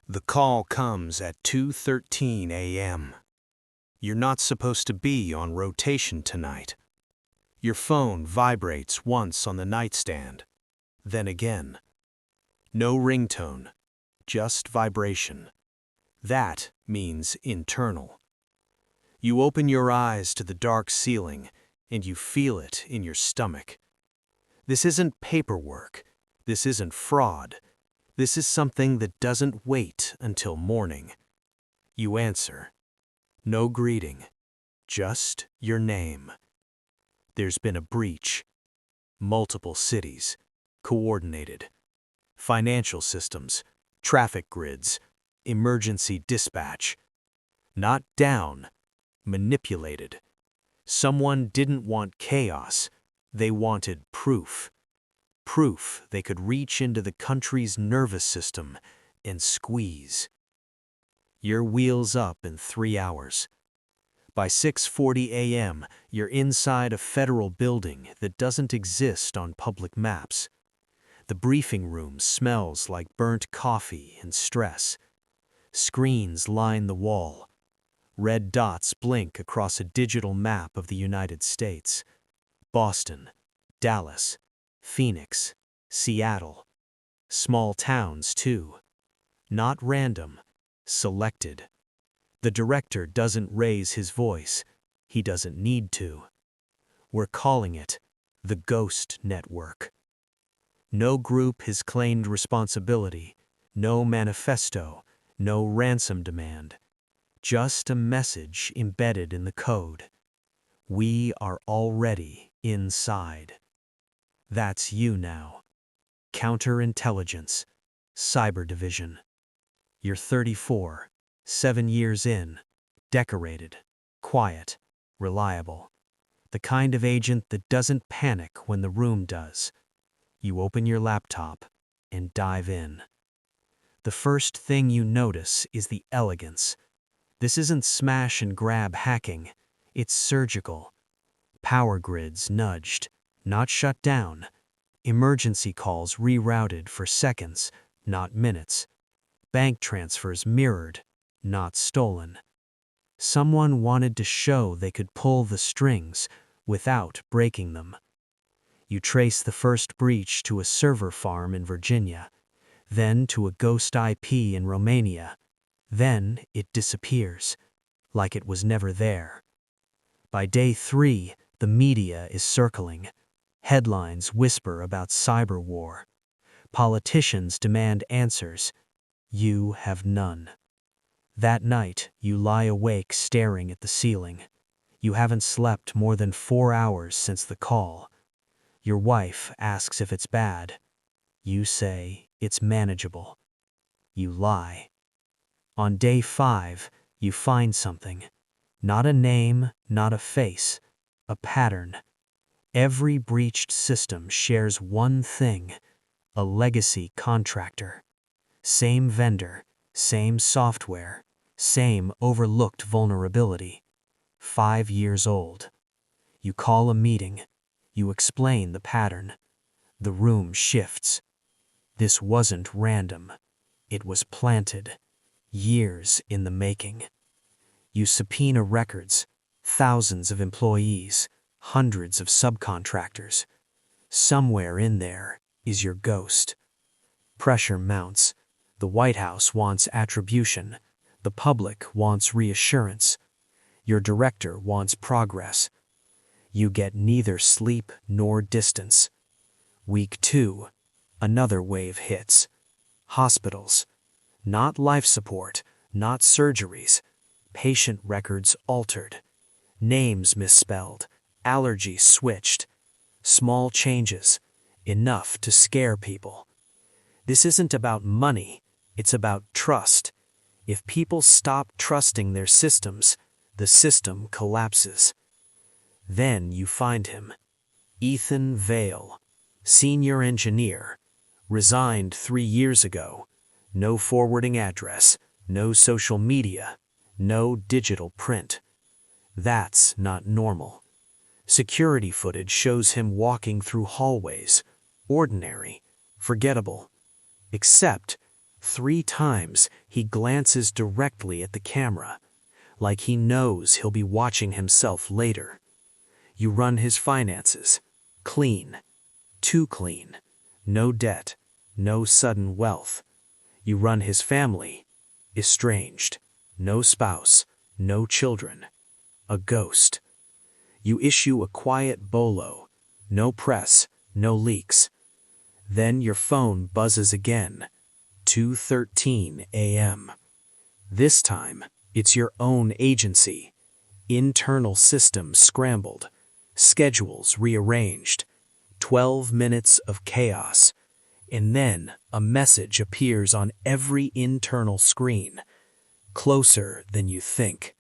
The call comes at 2:13 a.m. You're not supposed to be on rotation tonight. Your phone vibrates once on the nightstand, then again. No ringtone, just vibration. That means internal. You open your eyes to the dark ceiling, and you feel it in your stomach. This isn't paperwork. This isn't fraud. This is something that doesn't wait until morning. You answer. No greeting, just your name. There's been a breach. Multiple cities, coordinated. Financial systems, traffic grids, emergency dispatch. Not down, manipulated. Someone didn't want chaos. They wanted proof. Proof they could reach into the country's nervous system and squeeze. Your wheels up in 3 hours. By 6:40 a.m., you're inside a federal building that doesn't exist on public maps. The briefing room smells like burnt coffee and stress. Screens line the wall. Red dots blink across a digital map of the United States. Boston, Dallas, Phoenix, Seattle. Small towns, too. Not random, selected. The director doesn't raise his voice. He doesn't need to. We're calling it the Ghost Network. No group has claimed responsibility, no manifesto, no ransom demand. Just a message embedded in the code. We are already inside. That's you now. Counterintelligence, cyber division. You're 34, 7 years in, decorated, quiet, reliable. The kind of agent that doesn't panic when the room does. You open your laptop and dive in. The first thing you notice is the elegance. This isn't smash and grab hacking. It's surgical. Power grids nudged, not shut down. Emergency calls rerouted for seconds, not minutes. Bank transfers mirrored, not stolen. Someone wanted to show they could pull the strings without breaking them. You trace the first breach to a server farm in Virginia, then to a ghost IP in Romania. Then it disappears, like it was never there. By day 3, the media is circling. Headlines whisper about cyber war. Politicians demand answers. You have none. That night, you lie awake staring at the ceiling. You haven't slept more than 4 hours since the call. Your wife asks if it's bad. You say it's manageable. You lie. On day 5, you find something. Not a name, not a face, a pattern. Every breached system shares one thing, a legacy contractor. Same vendor, same software, same overlooked vulnerability. 5 years old. You call a meeting. You explain the pattern. The room shifts. This wasn't random. It was planted. Years in the making. You subpoena records, thousands of employees, hundreds of subcontractors. Somewhere in there is your ghost. Pressure mounts. The White House wants attribution. The public wants reassurance. Your director wants progress. You get neither sleep nor distance. Week 2, another wave hits. Hospitals. Not life support, not surgeries. Patient records altered. Names misspelled. Allergies switched. Small changes. Enough to scare people. This isn't about money. It's about trust. If people stop trusting their systems, the system collapses. Then you find him. Ethan Vale, senior engineer, resigned 3 years ago. No forwarding address, no social media, no digital print. That's not normal. Security footage shows him walking through hallways. Ordinary, forgettable. Except 3 times he glances directly at the camera, like he knows he'll be watching himself later. You run his finances. Clean. Too clean. No debt. No sudden wealth. You run his family. Estranged. No spouse. No children. A ghost. You issue a quiet bolo. No press. No leaks. Then your phone buzzes again. 2:13 a.m. This time, it's your own agency. Internal systems scrambled. Schedules rearranged. 12 minutes of chaos. And then a message appears on every internal screen. Closer than you think.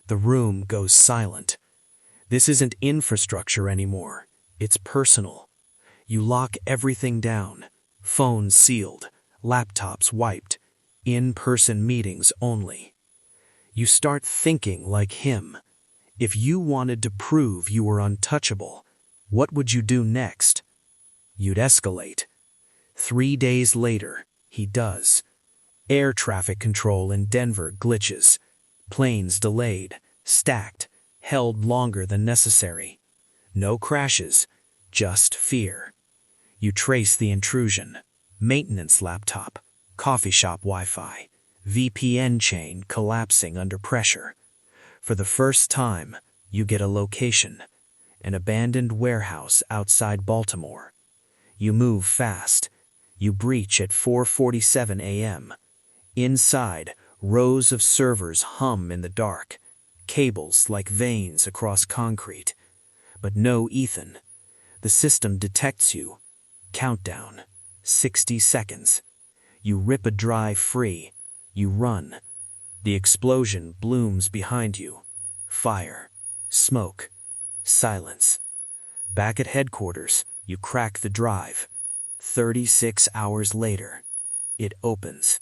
The room goes silent. This isn't infrastructure anymore. It's personal. You lock everything down. Phones sealed. Laptops wiped. In-person meetings only. You start thinking like him. If you wanted to prove you were untouchable, what would you do next? You'd escalate. 3 days later, he does. Air traffic control in Denver glitches. Planes delayed, stacked, held longer than necessary. No crashes, just fear. You trace the intrusion. Maintenance laptop, coffee shop Wi-Fi, VPN chain collapsing under pressure. For the first time, you get a location. An abandoned warehouse outside Baltimore. You move fast. You breach at 4:47 a.m. Inside, rows of servers hum in the dark. Cables like veins across concrete. But no Ethan. The system detects you. Countdown. 60 seconds. You rip a drive free. You run. The explosion blooms behind you. Fire. Smoke. Silence. Back at headquarters, you crack the drive. 36 hours later, it opens.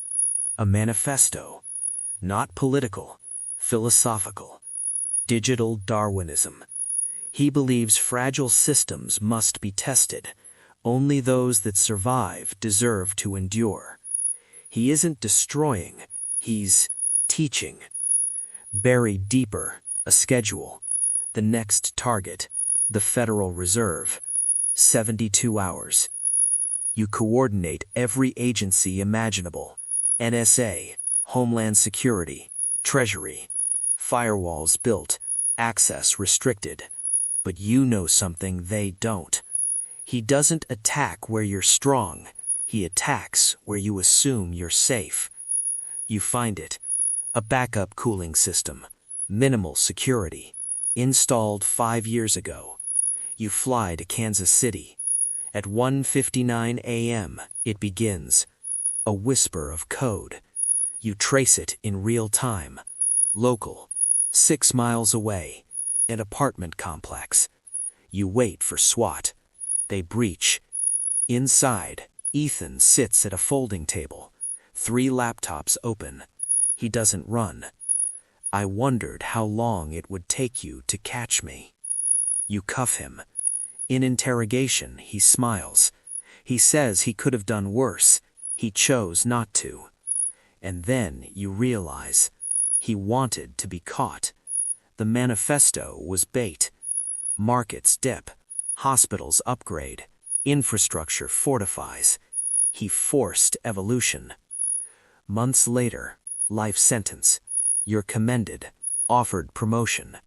A manifesto. Not political. Philosophical. Digital Darwinism. He believes fragile systems must be tested. Only those that survive deserve to endure. He isn't destroying, he's teaching. Buried deeper, a schedule. The next target, the Federal Reserve. 72 hours. You coordinate every agency imaginable. NSA, Homeland Security, Treasury. Firewalls built, access restricted. But you know something they don't. He doesn't attack where you're strong. He attacks where you assume you're safe. You find it. A backup cooling system. Minimal security. Installed 5 years ago. You fly to Kansas City. At 1:59 a.m., it begins. A whisper of code. You trace it in real time. Local. 6 miles away. An apartment complex. You wait for SWAT. They breach. Inside, Ethan sits at a folding table. 3 laptops open. He doesn't run. I wondered how long it would take you to catch me. You cuff him. In interrogation, he smiles. He says he could have done worse. He chose not to. And then you realize he wanted to be caught. The manifesto was bait. Markets dip. Hospitals upgrade. Infrastructure fortifies. He forced evolution. Months later, life sentence. You're commended, offered promotion.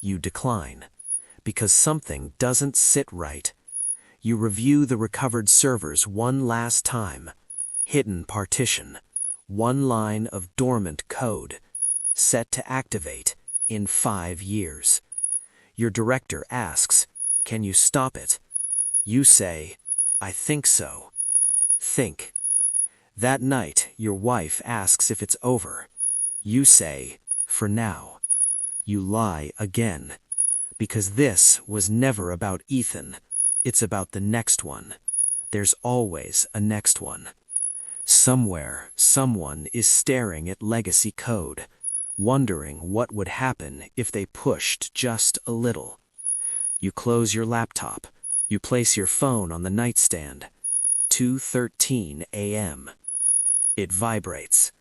You decline. Because something doesn't sit right. You review the recovered servers one last time. Hidden partition. 1 line of dormant code. Set to activate in 5 years. Your director asks, "Can you stop it?" You say, "I think so." Think. That night, your wife asks if it's over. You say, "For now." You lie again. Because this was never about Ethan. It's about the next one. There's always a next one. Somewhere, someone is staring at legacy code, wondering what would happen if they pushed just a little. You close your laptop. You place your phone on the nightstand. 2:13 a.m. It vibrates.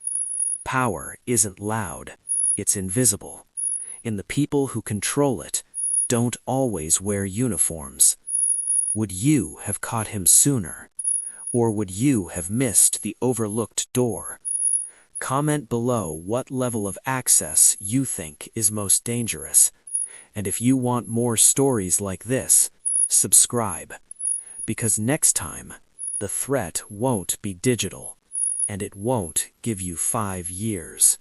Power isn't loud, it's invisible. And the people who control it don't always wear uniforms. Would you have caught him sooner? Or would you have missed the overlooked door? Comment below what level of access you think is most dangerous. And if you want more stories like this, subscribe. Because next time, the threat won't be digital, and it won't give you 5 years.